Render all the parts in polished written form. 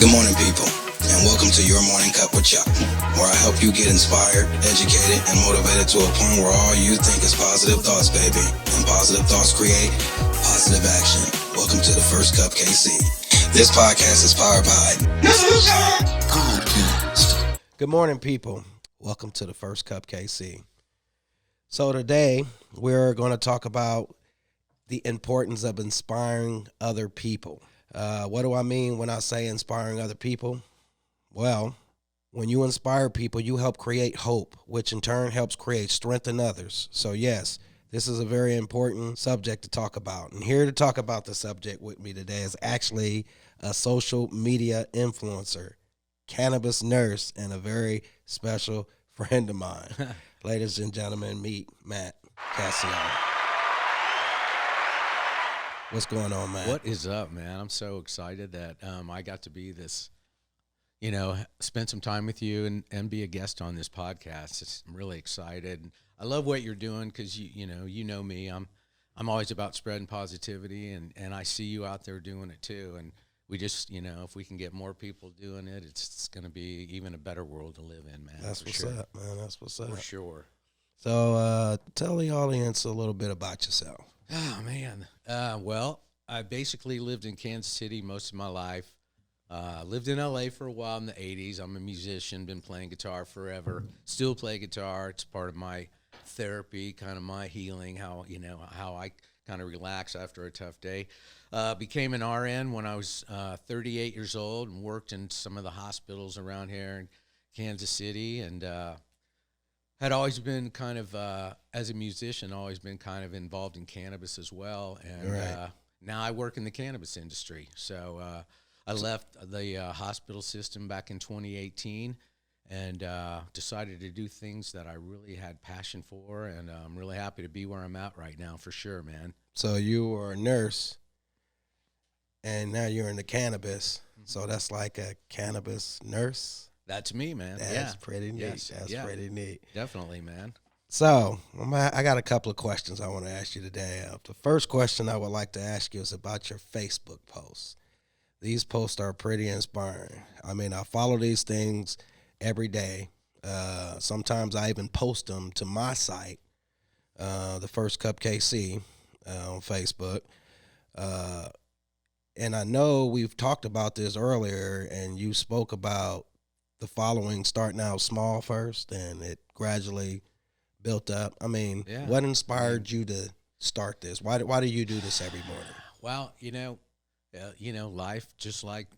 Good morning, people, and welcome to Your Morning Cup with Chuck, where I help you get inspired, educated, and motivated to a point where all you think is positive thoughts, baby, and positive thoughts create positive action. Welcome to the First Cupkc. This podcast is powered by Podcast. Good morning, people. Welcome to the First Cupkc. So today we're going to talk about the importance of inspiring other people. What do I mean when I say inspiring other people? Well, when you inspire people, you help create hope, which in turn helps create strength in others. So yes, this is a very important subject to talk about. And here to talk about the subject with me today is actually a social media influencer, cannabis nurse, and a very special friend of mine. Ladies and gentlemen, meet Matt Cascio. What's going on, man? What is up, man? I'm so excited that I got to be this, spend some time with you and be a guest on this podcast. I'm really excited. I love what you're doing because you know me. I'm always about spreading positivity, and I see you out there doing it too. And we just, if we can get more people doing it, it's going to be even a better world to live in, man. That's what's up, man. That's what's up. For sure. So tell the audience a little bit about yourself. Oh, man. Well, I basically lived in Kansas City most of my life. Lived in L.A. for a while in the 80s. I'm a musician, been playing guitar forever. Still play guitar. It's part of my therapy, kind of my healing, how I kind of relax after a tough day. Became an RN when I was 38 years old and worked in some of the hospitals around here in Kansas City, and had always been kind of, as a musician, always been kind of involved in cannabis as well. And right. Now I work in the cannabis industry. So I left the hospital system back in 2018 and decided to do things that I really had passion for. And I'm really happy to be where I'm at right now, for sure, man. So you were a nurse, and now you're in the cannabis. So that's like a cannabis nurse? That's me, man. That's pretty neat. Yes. That's pretty neat. Definitely, man. So I got a couple of questions I want to ask you today. The first question I would like to ask you is about your Facebook posts. These posts are pretty inspiring. I mean, I follow these things every day. Sometimes I even post them to my site, the First Cupkc, on Facebook. And I know we've talked about this earlier, and you spoke about the following starting out small first, and it gradually built up. I mean, what inspired you to start this? Why do you do this every morning? Well, life, just like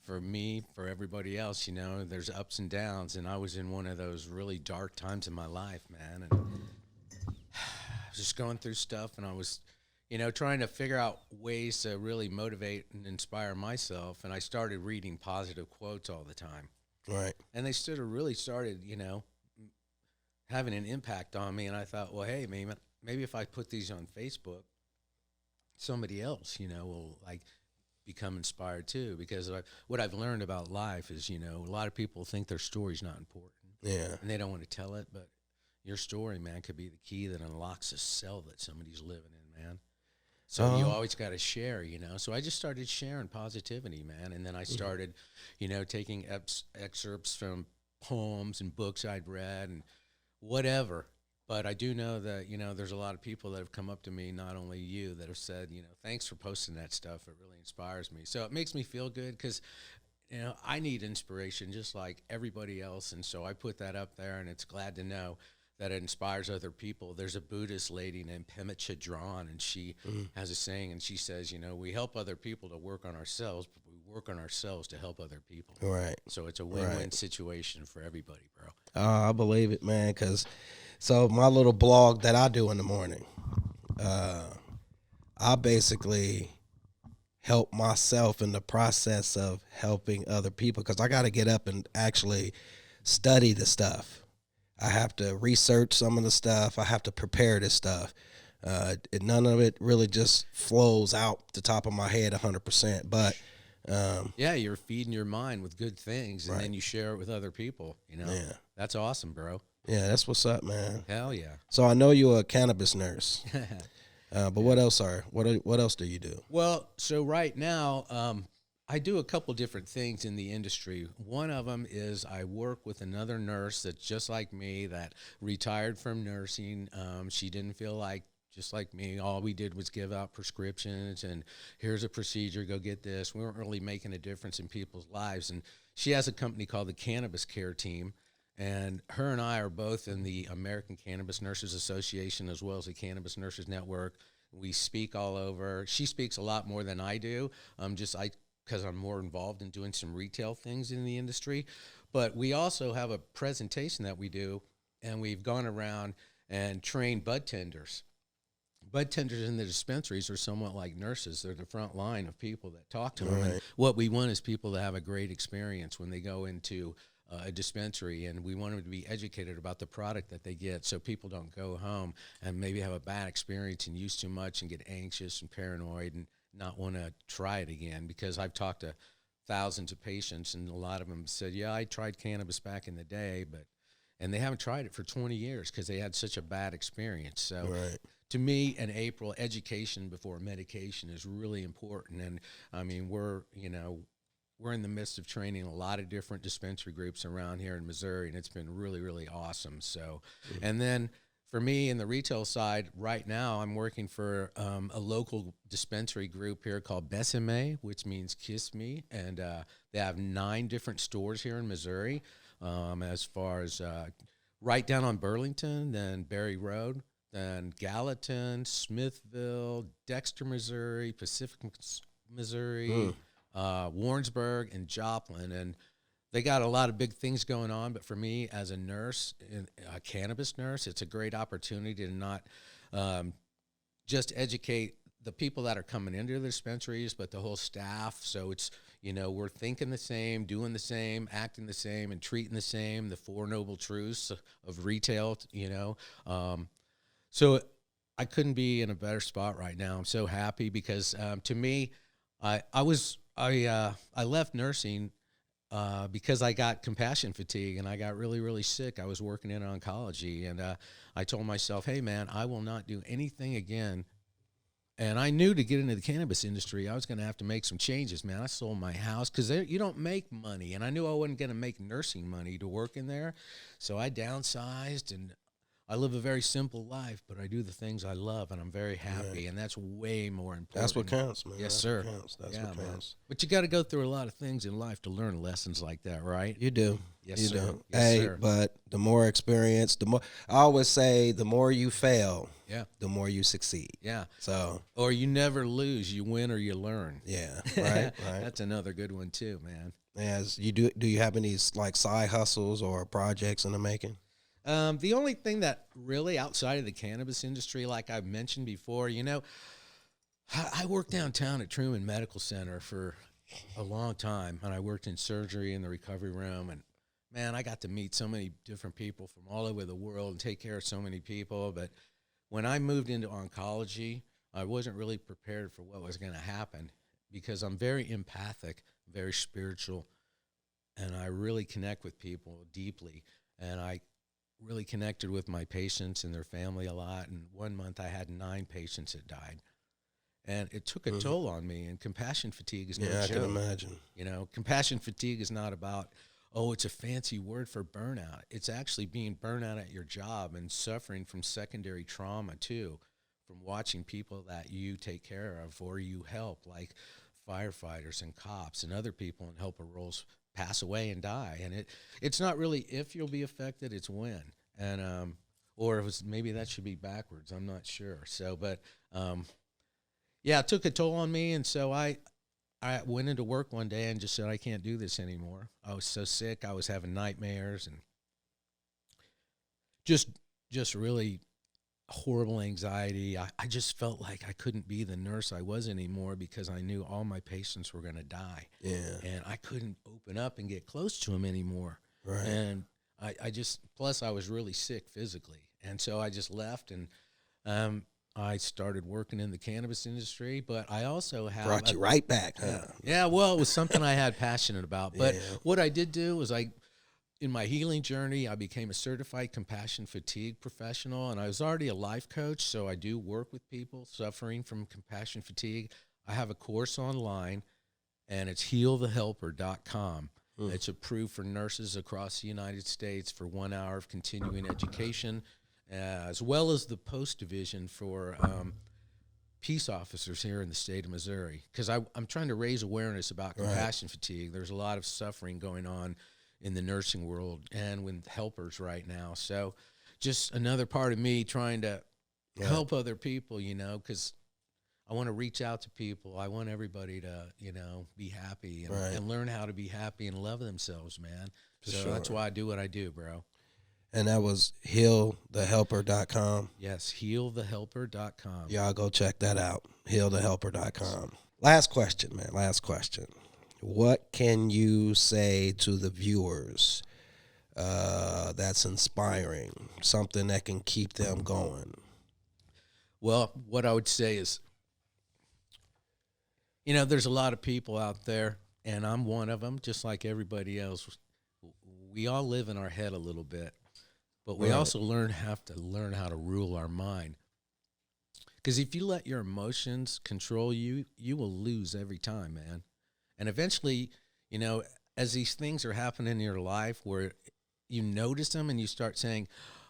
for me, for everybody else, there's ups and downs, and I was in one of those really dark times in my life, man, and I was just going through stuff, and I was, trying to figure out ways to really motivate and inspire myself, and I started reading positive quotes all the time. Right. And they really started, having an impact on me, and I thought, well, hey, maybe if I put these on Facebook, somebody else, will, become inspired too, because what I've learned about life is, a lot of people think their story's not important. Yeah. And they don't want to tell it, but your story, man, could be the key that unlocks a cell that somebody's living in, man. So you always got to share, So I just started sharing positivity, man. And then I started, taking excerpts from poems and books I'd read and whatever. But I do know that, there's a lot of people that have come up to me, not only you, that have said, thanks for posting that stuff. It really inspires me. So it makes me feel good because, I need inspiration just like everybody else. And so I put that up there, and it's glad to know that it inspires other people. There's a Buddhist lady named Pema Chodron, and she has a saying, and she says, we help other people to work on ourselves, but we work on ourselves to help other people. Right. So it's a win-win situation for everybody, bro. I believe it, man, because so my little blog that I do in the morning, I basically help myself in the process of helping other people, because I got to get up and actually study the stuff. I have to research some of the stuff. I have to prepare this stuff. None of it really just flows out the top of my head 100%. But you're feeding your mind with good things, and then you share it with other people. Yeah. That's awesome, bro. Yeah, that's what's up, man. Hell yeah. So I know you're a cannabis nurse. But what else do you do? Well, so right now, I do a couple different things in the industry. One of them is I work with another nurse that's just like me that retired from nursing. She didn't feel like, just like me, all we did was give out prescriptions and here's a procedure, go get this. We weren't really making a difference in people's lives. And she has a company called the Cannabis Care Team. And her and I are both in the American Cannabis Nurses Association as well as the Cannabis Nurses Network. We speak all over. She speaks a lot more than I do. Because I'm more involved in doing some retail things in the industry. But we also have a presentation that we do, and we've gone around and trained bud tenders. Bud tenders in the dispensaries are somewhat like nurses. They're the front line of people that talk to them. And what we want is people to have a great experience when they go into a dispensary, and we want them to be educated about the product that they get so people don't go home and maybe have a bad experience and use too much and get anxious and paranoid and not want to try it again. Because I've talked to thousands of patients, and a lot of them said, yeah, I tried cannabis back in the day, and they haven't tried it for 20 years because they had such a bad experience. So to me, in April, education before medication is really important. And I mean, we're in the midst of training a lot of different dispensary groups around here in Missouri, and it's been really, really awesome. So, and then for me in the retail side, right now I'm working for a local dispensary group here called Besame, which means Kiss Me, and they have 9 different stores here in Missouri, as far as right down on Burlington, then Berry Road, then Gallatin, Smithville, Dexter, Missouri, Pacific, Missouri, Warrensburg, and Joplin. And they got a lot of big things going on, but for me as a nurse, a cannabis nurse, it's a great opportunity to not just educate the people that are coming into the dispensaries, but the whole staff. So it's, we're thinking the same, doing the same, acting the same, and treating the same, the 4 noble truths of retail, So I couldn't be in a better spot right now. I'm so happy because to me, I left nursing because I got compassion fatigue and I got really, really sick. I was working in oncology, and I told myself, hey, man, I will not do anything again. And I knew to get into the cannabis industry, I was going to have to make some changes, man. I sold my house because you don't make money, and I knew I wasn't going to make nursing money to work in there. So I downsized, and I live a very simple life, but I do the things I love, and I'm very happy, and that's way more important. That's what counts, man. Yes, That's sir. What counts. That's what counts. But you got to go through a lot of things in life to learn lessons like that, right? You do. Yes, you sir. do. Yes, hey, sir. But the more experience, the more, I always say, the more you fail, yeah, the more you succeed. Yeah. So, or you never lose, you win or you learn. Yeah. Right. That's another good one too, man. As you do you have any like side hustles or projects in the making? The only thing that really outside of the cannabis industry, like I've mentioned before, I worked downtown at Truman Medical Center for a long time, and I worked in surgery in the recovery room, and man, I got to meet so many different people from all over the world and take care of so many people. But when I moved into oncology, I wasn't really prepared for what was going to happen because I'm very empathic, very spiritual, and I really connect with people deeply, and I really connected with my patients and their family a lot. And 1 month I had 9 patients that died, and it took a toll on me. And compassion fatigue is no joke. I can imagine. Compassion fatigue is not about, it's a fancy word for burnout. It's actually being burnt out at your job and suffering from secondary trauma too, from watching people that you take care of or you help, like firefighters and cops and other people in helper roles, pass away and die. And it's not really if you'll be affected, it's when. And or maybe that should be backwards, I'm not sure. So but it took a toll on me, and so I went into work one day and just said, I can't do this anymore. I was so sick, I was having nightmares and just really horrible anxiety. I just felt like I couldn't be the nurse I was anymore because I knew all my patients were going to die. Yeah. And I couldn't open up and get close to them anymore. Right. And plus I was really sick physically. And so I just left, and I started working in the cannabis industry, but I also brought you right back. Huh? Yeah, well, it was something I had passionate about. But what I did do was in my healing journey, I became a certified compassion fatigue professional, and I was already a life coach, so I do work with people suffering from compassion fatigue. I have a course online, and it's healthehelper.com. It's approved for nurses across the United States for 1 hour of continuing education, as well as the post division for peace officers here in the state of Missouri. Because I'm trying to raise awareness about compassion fatigue. There's a lot of suffering going on in the nursing world and with helpers right now. So just another part of me trying to help other people, you know, because I want to reach out to people. I want everybody to, you know, be happy and learn how to be happy and love themselves, man. That's why I do what I do, bro. And that was healthehelper.com. Yes, healthehelper.com. Y'all go check that out, healthehelper.com. Last question, man, last question. What can you say to the viewers that's inspiring, something that can keep them going? Well, what I would say is, you know, there's a lot of people out there, and I'm one of them, just like everybody else. We all live in our head a little bit, but we also have to learn how to rule our mind. Because if you let your emotions control you, you will lose every time, man. And eventually, you know, as these things are happening in your life where you notice them and you start saying,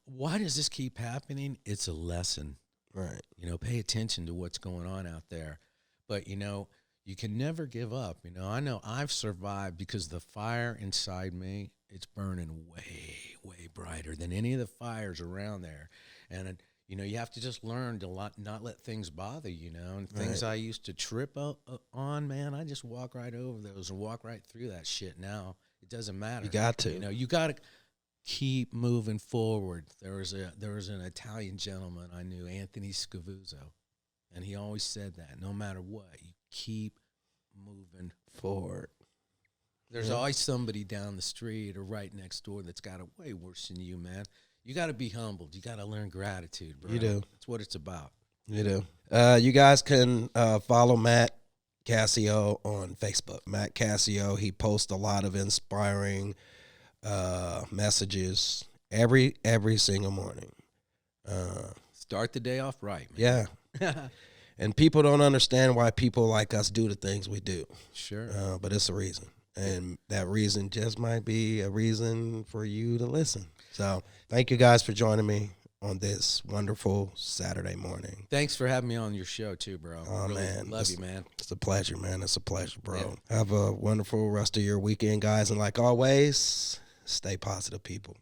why does this keep happening? It's a lesson. Right. You know, pay attention to what's going on out there. But, you know, you can never give up. You know I've survived because the fire inside me, it's burning way, way brighter than any of the fires around there. And, you know, you have to just learn to not let things bother you, know. And things I used to trip on, man, I just walk right over those and walk right through that shit now. It doesn't matter. You got to. You know, you got to keep moving forward. There was an Italian gentleman I knew, Anthony Scavuzzo, and he always said that no matter what, you keep moving forward. There's always somebody down the street or right next door that's got it way worse than you, man. You got to be humbled. You got to learn gratitude, bro. You do. That's what it's about. You do. You guys can follow Matt Cascio on Facebook. Matt Cascio, he posts a lot of inspiring messages every single morning. Start the day off right, man. Yeah. And people don't understand why people like us do the things we do. Sure. But it's a reason. And that reason just might be a reason for you to listen. So thank you guys for joining me on this wonderful Saturday morning. Thanks for having me on your show too, bro. Oh, really man. Love you, man. It's a pleasure, man. It's a pleasure, bro. Yeah. Have a wonderful rest of your weekend, guys. And like always, stay positive, people.